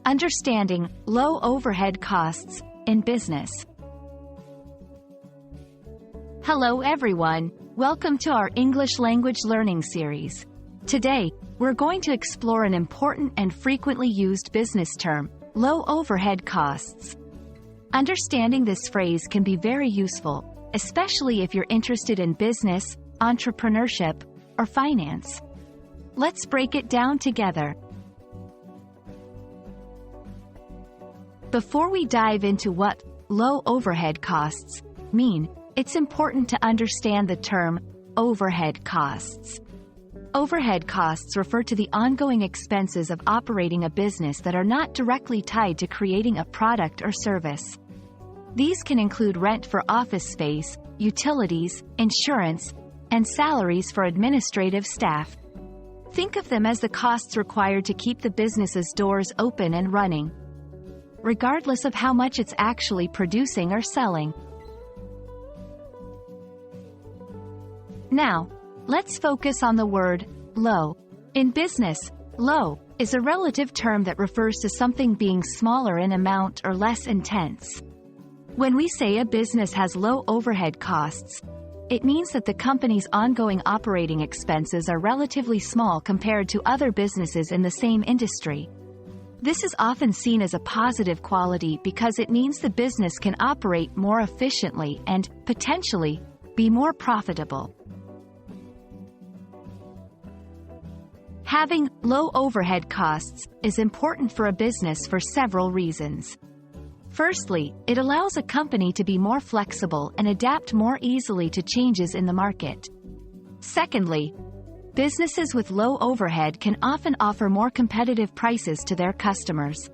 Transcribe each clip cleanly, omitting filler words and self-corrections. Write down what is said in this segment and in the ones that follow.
Understanding low overhead costs in business. Hello everyone, welcome to our English language learning series. Today, we're going to explore an important and frequently used business term, low overhead costs. Understanding this phrase can be very useful, especially if you're interested in business, entrepreneurship, or finance. Let's break it down together. Before we dive into what low overhead costs mean, it's important to understand the term overhead costs. Overhead costs refer to the ongoing expenses of operating a business that are not directly tied to creating a product or service. These can include rent for office space, utilities, insurance, and salaries for administrative staff. Think of them as the costs required to keep the business's doors open and running, regardless of how much it's actually producing or selling. Now, let's focus on the word low. In business, low is a relative term that refers to something being smaller in amount or less intense. When we say a business has low overhead costs, it means that the company's ongoing operating expenses are relatively small compared to other businesses in the same industry. This is often seen as a positive quality because it means the business can operate more efficiently and, potentially, be more profitable. Having low overhead costs is important for a business for several reasons. Firstly, it allows a company to be more flexible and adapt more easily to changes in the market. Secondly, businesses with low overhead can often offer more competitive prices to their customers.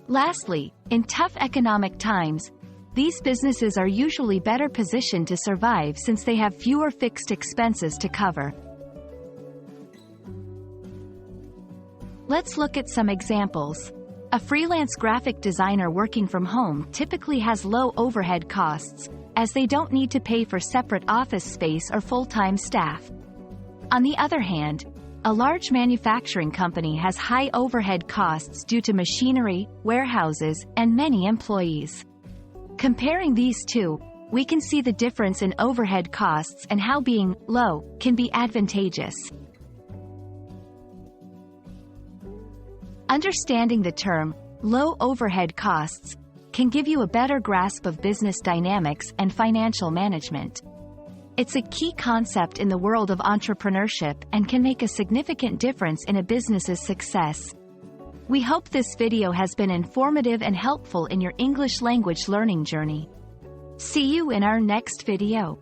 Lastly, in tough economic times, these businesses are usually better positioned to survive since they have fewer fixed expenses to cover. Let's look at some examples. A freelance graphic designer working from home typically has low overhead costs, as they don't need to pay for separate office space or full-time staff. On the other hand, a large manufacturing company has high overhead costs due to machinery, warehouses, and many employees. Comparing these two, we can see the difference in overhead costs and how being low can be advantageous. Understanding the term low overhead costs can give you a better grasp of business dynamics and financial management. It's a key concept in the world of entrepreneurship and can make a significant difference in a business's success. We hope this video has been informative and helpful in your English language learning journey. See you in our next video.